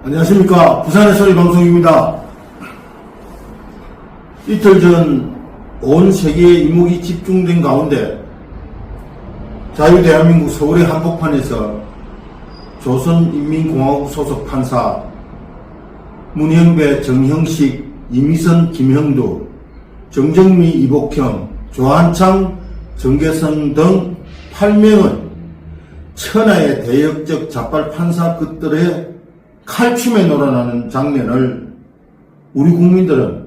안녕하십니까. 부산의 소리방송입니다. 이틀 전 온 세계의 이목이 집중된 가운데 자유대한민국 서울의 한복판에서 조선인민공화국 소속 판사 문형배, 정형식, 이미선, 김형두, 정정미, 이복형, 조한창, 정계성 등 8명의 천하의 대역적 자빨 판사 끝들의 칼춤에 놀아나는 장면을 우리 국민들은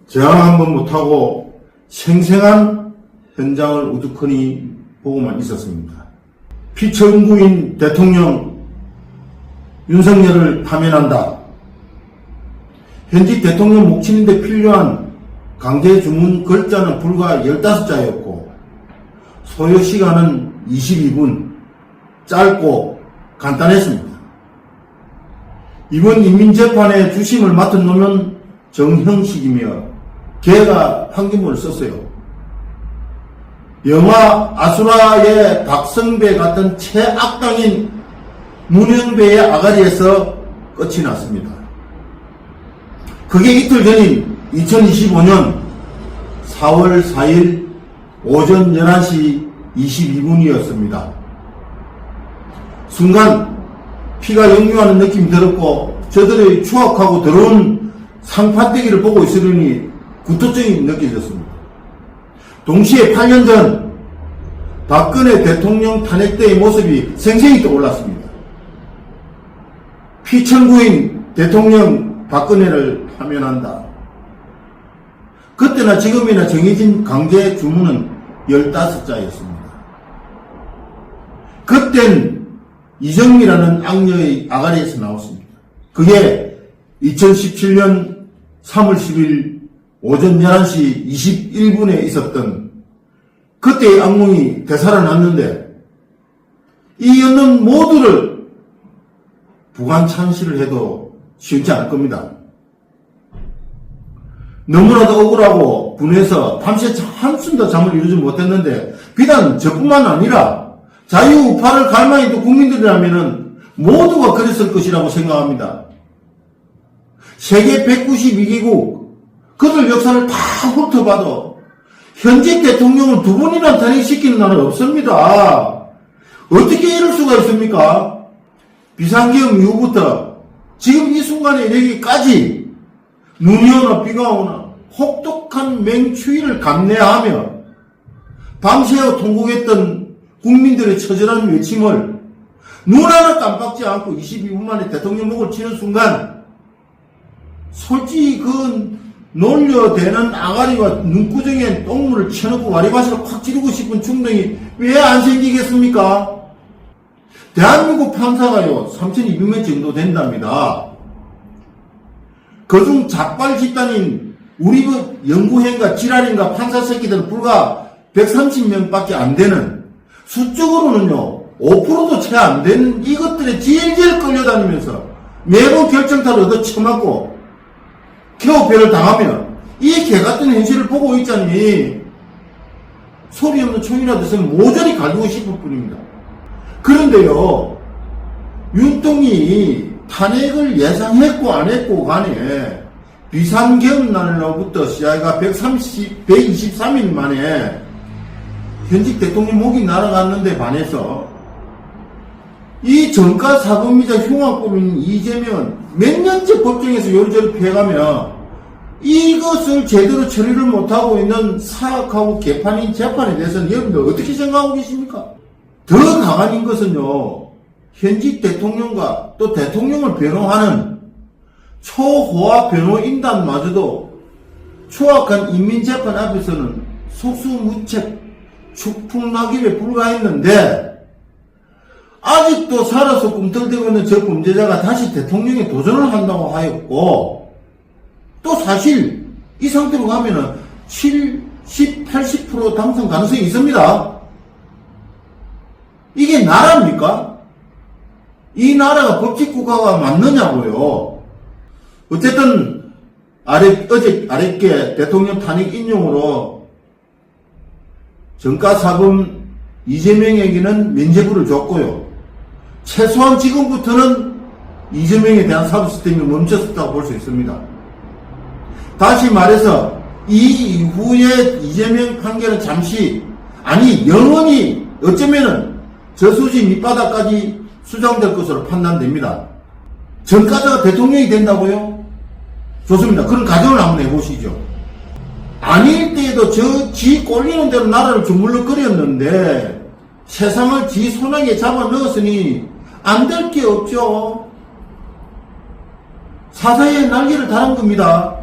저항 한번 못하고 생생한 현장을 우두커니 보고만 있었습니다. 피청구인 대통령 윤석열을 파면한다. 현직 대통령 목친인데 필요한 강제 주문 글자는 불과 15자였고 소요 시간은 22분, 짧고 간단했습니다. 이번 인민재판의 주심을 맡은 놈은 정형식이며 걔가 판결문을 썼어요. 영화 아수라의 박성배 같은 최악당인 문형배의 아가리에서 끝이 났습니다. 그게 이틀 전인 2025년 4월 4일 오전 11시 22분이었습니다. 순간 피가 역류하는 느낌이 들었고 저들의 추악하고 더러운 상판대기를 보고 있으려니 구토증이 느껴졌습니다. 동시에 8년 전 박근혜 대통령 탄핵 때의 모습이 생생히 떠올랐습니다. 피청구인 대통령 박근혜를 파면한다. 그때나 지금이나 정해진 강제 주문은 15자였습니다. 그땐 이정미라는 악녀의 아가리에서 나왔습니다. 그게 2017년 3월 10일 오전 11시 21분에 있었던 그때의 악몽이 되살아났는데 이 연는 모두를 부관찬시를 해도 쉽지 않을 겁니다. 너무나도 억울하고 분해서 밤새 한숨도 잠을 이루지 못했는데 비단 저뿐만 아니라 자유우파를 갈망했던 국민들이라면 모두가 그랬을 것이라고 생각합니다. 세계 192개국 그들 역사를 다 훑어봐도 현직 대통령을 2번이나 탄핵시키는 나라는 없습니다. 어떻게 이럴 수가 있습니까? 비상계엄 이후부터 지금 이 순간에 이르기까지 눈이 오나 비가 오나 혹독한 맹추위를 감내하며 밤새워 통곡했던 국민들의 처절한 외침을 눈 하나 깜빡지 않고 22분 만에 대통령 목을 치는 순간 솔직히 그 놀려대는 아가리와 눈구정에 똥물을 쳐놓고 와리바시를 확 찌르고 싶은 충동이 왜 안 생기겠습니까? 대한민국 판사가요 3,200명 정도 된답니다. 그중 자빨 집단인 우리 연구회인가 지랄인가 판사 새끼들은 불과 130명밖에 안 되는 수적으로는요 5%도 채 안 되는 이것들에 질질 끌려다니면서 매번 결정타를 얻어 쳐맞고 개업배를 당하며 이 개같은 현실을 보고 있자니 소리 없는 총이라도 있으면 모조리 갈구고 싶을 뿐입니다. 그런데요 윤통이 탄핵을 예상했고 안 했고 간에 비상계엄 날로부터 시야가 123일 만에 현직 대통령 목이 날아갔는데 반해서 이 정가사범이자 흉악범인 이재명은 몇 년째 법정에서 요리조리 피해가며 이것을 제대로 처리를 못하고 있는 사악하고 개판인 재판에 대해서는 여러분들 어떻게 생각하고 계십니까? 더 가관인 것은요 현직 대통령과 또 대통령을 변호하는 초호화 변호인단마저도 추악한 인민재판 앞에서는 속수무책 축풍낙입에 불과했는데 아직도 살아서 꿈틀대고 있는 저 범죄자가 다시 대통령에 도전을 한다고 하였고 또 사실 이 상태로 가면은 70, 80% 당선 가능성이 있습니다. 이게 나라입니까? 이 나라가 법치국가가 맞느냐고요. 어쨌든 어제 아랫게 대통령 탄핵 인용으로 정가사범 이재명에게는 면죄부를 줬고요. 최소한 지금부터는 이재명에 대한 사법 시스템이 멈췄었다고 볼 수 있습니다. 다시 말해서 이 이후에 이재명 판결은 잠시, 아니 영원히 어쩌면은 저수지 밑바닥까지 수장될 것으로 판단됩니다. 전과자가 대통령이 된다고요? 좋습니다. 그런 가정을 한번 해보시죠. 아닐 때에도 지 꼴리는 대로 나라를 주물럭거렸는데 세상을 지 손아귀에 잡아 넣었으니 안 될 게 없죠. 사사의 날개를 달은 겁니다.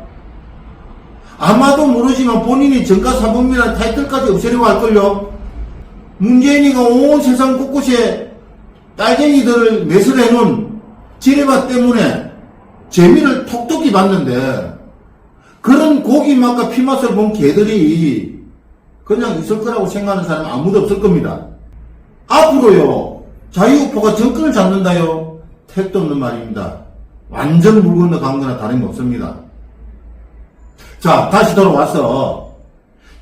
아마도 모르지만 본인이 전과사범이라는 타이틀까지 없애려고 할걸요. 문재인이가 온 세상 곳곳에 딸쟁이들을 매설해놓은 지뢰밭 때문에 재미를 톡톡히 봤는데 그런 고기맛과 피맛을 본 개들이 그냥 있을 거라고 생각하는 사람은 아무도 없을 겁니다. 앞으로요, 자유우파가 정권을 잡는다요, 택도 없는 말입니다. 완전 물 건너 간 거나 다름이 없습니다. 자, 다시 돌아와서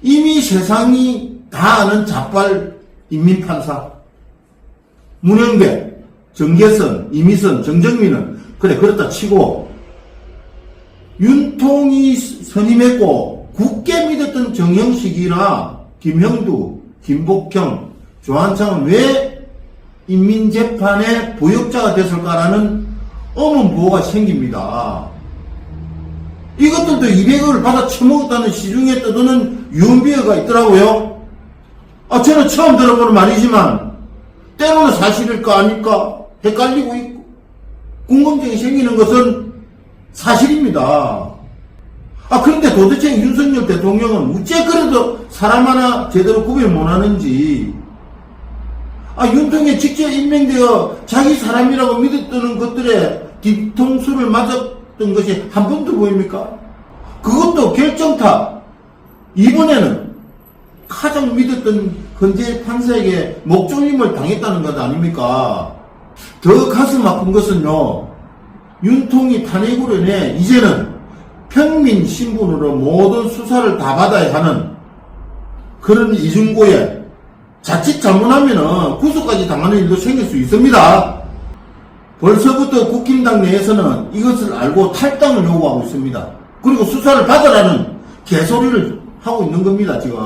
이미 세상이 다 아는 자빨 인민판사 문영배, 정계선, 이미선, 정정민은 그래 그렇다 치고 윤통이 선임했고 굳게 믿었던 정형식이나 김형두, 김복형, 조한창은 왜 인민재판의 부역자가 됐을까라는 엄한 보호가 생깁니다. 이것들도 200억을 받아 처먹었다는 시중에 떠도는 유언비어가 있더라고요. 저는 처음 들어보는 말이지만 때로는 사실일까 아닐까 헷갈리고 있고 궁금증이 생기는 것은 사실입니다. 그런데 도대체 윤석열 대통령은 어째 그래도 사람 하나 제대로 구별 못하는지, 윤통에 직접 임명되어 자기 사람이라고 믿었던 것들의 뒤통수를 맞았던 것이 한 번도 보입니까? 그것도 결정타. 이번에는 가장 믿었던 헌재 판사에게 목졸림을 당했다는 것 아닙니까? 더 가슴 아픈 것은요, 윤통이 탄핵으로 인해 이제는 평민 신분으로 모든 수사를 다 받아야 하는 그런 이중고에 자칫 잘못하면은 구속까지 당하는 일도 생길 수 있습니다. 벌써부터 국힘당 내에서는 이것을 알고 탈당을 요구하고 있습니다. 그리고 수사를 받으라는 개소리를 하고 있는 겁니다, 지금.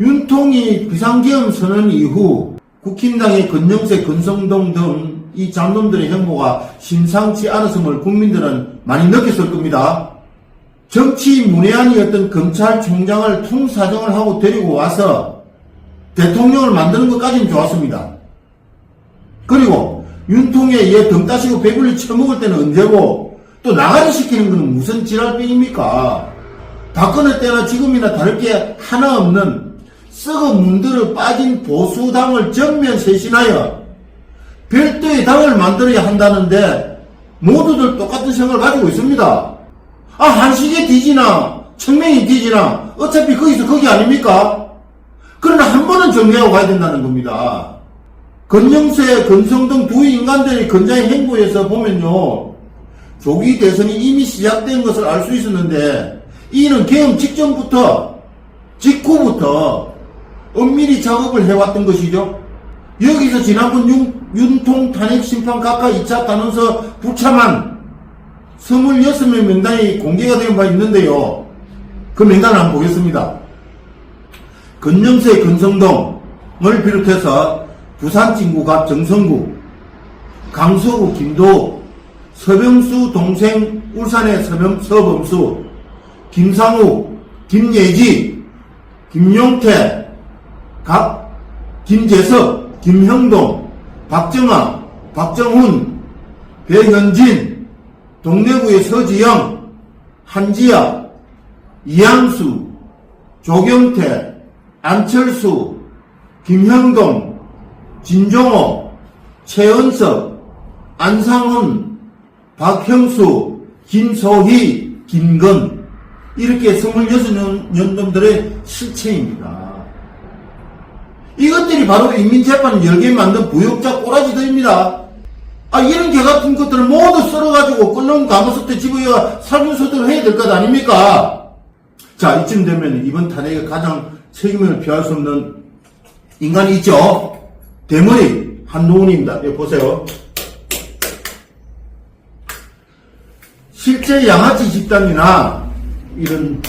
윤통이 비상계엄 선언 이후 국힘당의 건영세, 건성동 등 이 장놈들의 행보가 심상치 않았음을 국민들은 많이 느꼈을 겁니다. 정치 문외한이었던 검찰총장을 통사정을 하고 데리고 와서 대통령을 만드는 것까지는 좋았습니다. 그리고 윤통에 얘 등 따시고 배불리 처먹을 때는 언제고 또 나가리 시키는 건 무슨 지랄병입니까? 박근혜 때나 지금이나 다를 게 하나 없는 썩어 문들어 빠진 보수당을 전면 쇄신하여 별도의 당을 만들어야 한다는데 모두들 똑같은 생각을 가지고 있습니다. 한식에 뒤지나 청명이 뒤지나 어차피 거기서 거기 아닙니까? 그러나 한 번은 정리하고 가야 된다는 겁니다. 건영세, 건성동 두 인간들의 건자의 행보에서 보면요, 조기 대선이 이미 시작된 것을 알 수 있었는데 이는 계엄 직전부터 직후부터 엄밀히 작업을 해왔던 것이죠. 여기서 지난번 윤통 탄핵 심판 각하 2차 단원서 부참한 26명 명단이 공개가 된 바 있는데요. 그 명단을 한번 보겠습니다. 건영세, 건성동을 비롯해서 부산 진구갑 정성구, 강서구 김도우, 서병수 동생 울산의 서범수, 김상우, 김예지, 김용태, 김재석, 김형동, 박정아, 박정훈, 배현진, 동래구의 서지영, 한지아, 이양수, 조경태, 안철수, 김형동, 진종호, 최은석, 안상훈, 박형수, 김소희, 김건, 이렇게 26년놈들의 실체입니다. 이것들이 바로 인민재판을 열게 만든 부역자 꼬라지들입니다. 이런 개 같은 것들을 모두 썰어가지고 끓는 가마솥에 집어야 살균소독을 해야 될 것 아닙니까? 자, 이쯤 되면 이번 탄핵에 가장 책임을 피할 수 없는 인간이 있죠. 대머리 한동훈입니다. 여기 보세요. 실제 양아치 집단이나 이런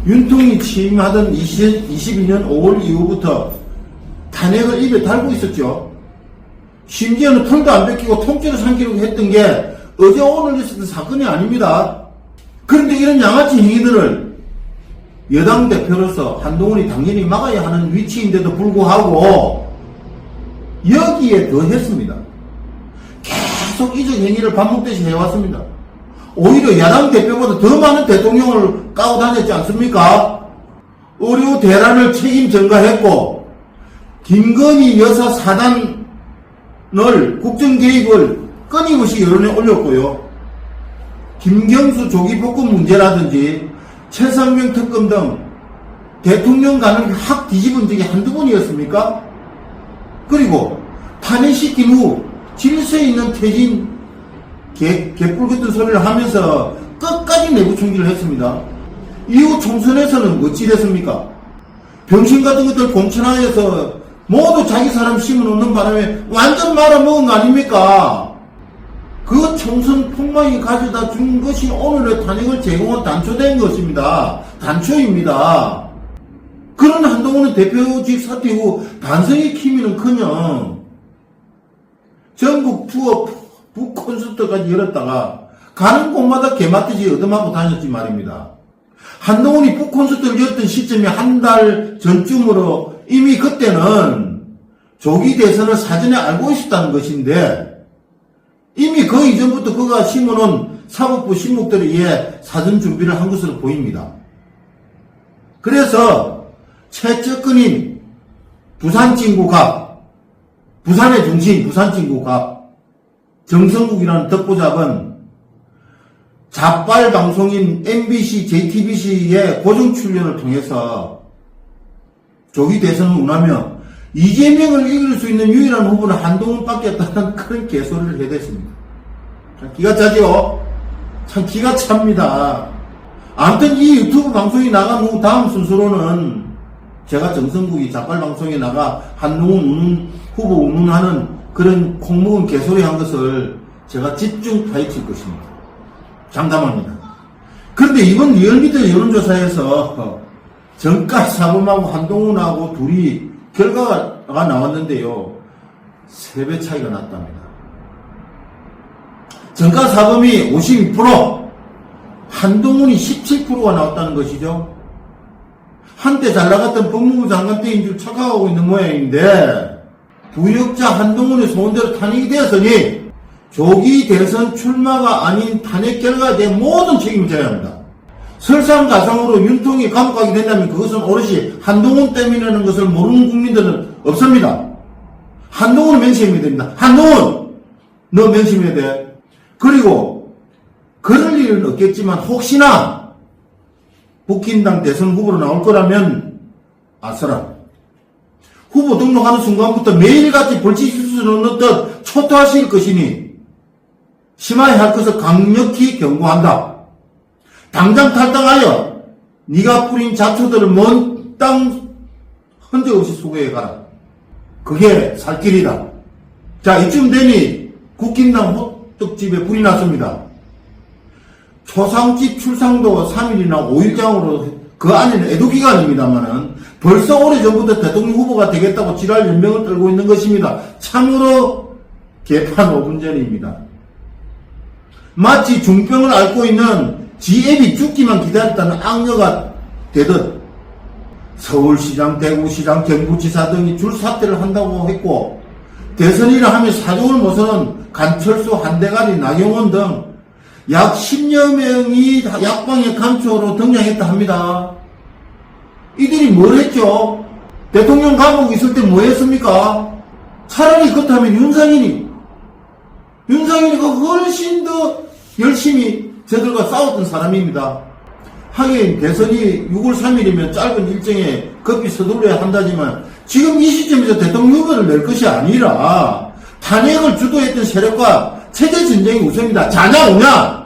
윤통이 취임하던 22년 5월 이후부터 탄핵을 입에 달고 있었죠. 심지어는 털도 안 뺏기고 통째로 삼키려고 했던 게 어제 오늘 있었던 사건이 아닙니다. 그런데 이런 양아치 행위들을 여당 대표로서 한동훈이 당연히 막아야 하는 위치인데도 불구하고 여기에 더했습니다. 계속 이적 행위를 반복되이 해왔습니다. 오히려 야당 대표보다 더 많은 대통령을 까고 다녔지 않습니까? 의료 대란을 책임 전가했고 김건희 여사 사단을 국정 개입을 끊임없이 여론에 올렸고요. 김경수 조기 복권 문제라든지 최상병 특검 등 대통령 가는 확 뒤집은 적이 한두 번이었습니까? 그리고 탄핵시킨 후 질서에 있는 퇴진 개뿔 같은 소리를 하면서 끝까지 내부 총질을 했습니다. 이후 총선에서는 어찌 됐습니까? 병신 같은 것들 공천하여서 모두 자기 사람 심어놓는 바람에 완전 말아먹은 거 아닙니까? 그 총선 폭망이 가져다 준 것이 오늘의 탄핵을 제공한 단초된 것입니다. 단초입니다. 그런 한동훈은 대표직 사퇴 후 반성의 키미는커녕 전국 투어 북콘서트까지 열었다가 가는 곳마다 개맞듯이 얻어맞고 다녔지 말입니다. 한동훈이 북콘서트를 열었던 시점이 한 달 전쯤으로 이미 그때는 조기 대선을 사전에 알고 있었다는 것인데 이미 그 이전부터 그가 심어놓은 사법부 신목들에 의해 사전 준비를 한 것으로 보입니다. 그래서 최측근인 부산진구갑, 부산의 중심 부산진구갑 정성국이라는 덕보잡은 자빨 방송인 MBC, JTBC의 고정 출연을 통해서 조기 대선을 운하며 이재명을 이길 수 있는 유일한 후보는 한동훈밖에 없다는 그런 개소리를 해댔습니다. 참 기가 차죠? 참 기가 찹니다. 아무튼 이 유튜브 방송이 나간 후 다음 순서로는 제가 정성국이 자빨 방송에 나가 한동훈 후보 운운하는 그런 콩먹은 개소리 한 것을 제가 집중 파헤칠 것입니다. 장담합니다. 그런데 이번 리얼미터 여론조사에서 정가 사범하고 한동훈하고 둘이 결과가 나왔는데요. 3배 차이가 났답니다. 정가 사범이 52%, 한동훈이 17%가 나왔다는 것이죠. 한때 잘 나갔던 법무부 장관 때인 줄 착각하고 있는 모양인데 부역자 한동훈의 소원대로 탄핵이 되었으니 조기 대선 출마가 아닌 탄핵 결과에 대한 모든 책임을 져야 합니다. 설상가상으로 윤통이 감옥 가게 된다면 그것은 오롯이 한동훈 때문이라는 것을 모르는 국민들은 없습니다. 한동훈은 명심해야 됩니다. 한동훈! 너 명심해야 돼. 그리고 그럴 일은 없겠지만 혹시나 국힘당 대선 후보로 나올 거라면 아서라. 후보 등록하는 순간부터 매일같이 벌칙수술을 넣듯 초토하실 것이니 심하게 할 것을 강력히 경고한다. 당장 탈당하여 네가 뿌린 자초들을 먼 땅 흔적 없이 수거해 가라. 그게 살 길이다. 자, 이쯤 되니 국힘당 호떡집에 불이 났습니다. 초상집 출상도 3일이나 5일장으로 그 안에는 애도기간입니다만은 벌써 오래전부터 대통령 후보가 되겠다고 지랄 연명을 떨고 있는 것입니다. 참으로 개판 5분 전입니다. 마치 중병을 앓고 있는 지앱이 죽기만 기다렸다는 악녀가 되듯 서울시장, 대구시장, 경부지사 등이 줄 사퇴를 한다고 했고 대선이라 하면 사정을 모서는 간철수, 한대가리, 나경원 등 약 10여 명이 약방의 감초로 등장했다 합니다. 이들이 뭘 했죠? 대통령 감옥 있을 때 뭐 했습니까? 차라리 그렇다면 윤상현이가 훨씬 더 열심히 저들과 싸웠던 사람입니다. 하긴 대선이 6월 3일이면 짧은 일정에 급히 서둘러야 한다지만 지금 이 시점에서 대통령 후보를 낼 것이 아니라 탄핵을 주도했던 세력과 체제 전쟁이 우선입니다. 자냐 오냐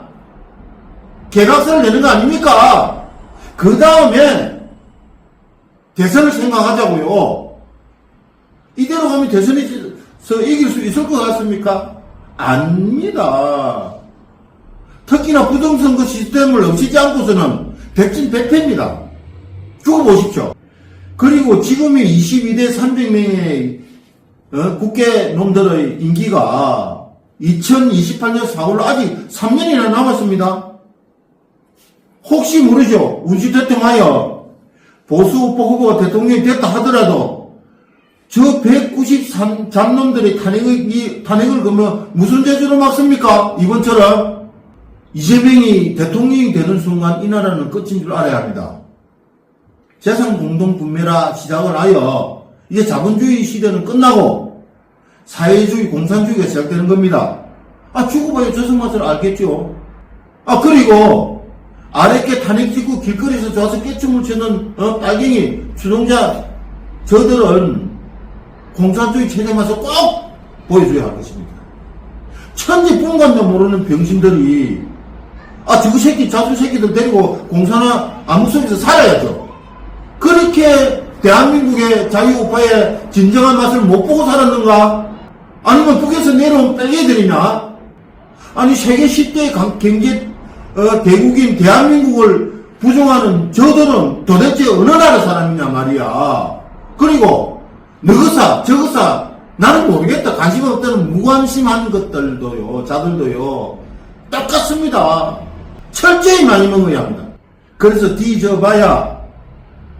개각선을 내는 거 아닙니까? 그 다음에 대선을 생각하자고요. 이대로 가면 대선에서 이길 수 있을 것 같습니까? 아닙니다. 특히나 부정선거 시스템을 없애지 않고서는 백진백패입니다. 두고 보십시오. 그리고 지금의 22대 300명의 국회 놈들의 임기가 2028년 4월로 아직 3년이나 남았습니다. 혹시 모르죠. 운시 대통하여 보수 후보가 대통령이 됐다 하더라도 저 193잡놈들의 탄핵을 그러면 무슨 죄로 막습니까? 이번처럼 이재명이 대통령이 되는 순간 이 나라는 끝인 줄 알아야 합니다. 재산 공동 분배라 시작을 하여 이제 자본주의 시대는 끝나고 사회주의 공산주의가 시작되는 겁니다. 죽어봐야 저승맛을 알겠죠. 그리고 아랫게 탄핵 직후 길거리에서 좋아서 깨춤을 추는 빨갱이 추종자 저들은 공산주의 체제 맛을 꼭 보여줘야 할 것입니다. 천지뿐간도 모르는 병신들이 저거 새끼 자수 새끼들 데리고 공산화 암흑 속에서 살아야죠. 그렇게 대한민국의 자유우파의 진정한 맛을 못 보고 살았는가? 아니면 북에서 내려온 빨갱이들이냐? 아니 세계 10대 경제 대국인 대한민국을 부정하는 저들은 도대체 어느 나라 사람이냐 말이야. 그리고 너거사 저거사 나는 모르겠다. 관심 없다는 무관심한 것들도요, 자들도요 똑같습니다. 철저히 많이 먹어야 합니다. 그래서 뒤져봐야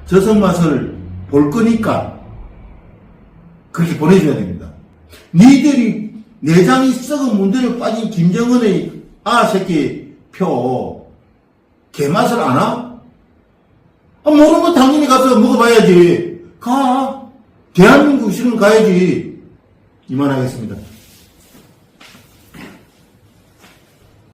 저승맛을 볼 거니까 그렇게 보내줘야 됩니다. 니들이 내장이 썩은 문드에 빠진 김정은의 새끼 표 개맛을 아나? 모르면 당연히 가서 먹어봐야지. 가. 대한민국 싫으면 가야지. 이만하겠습니다.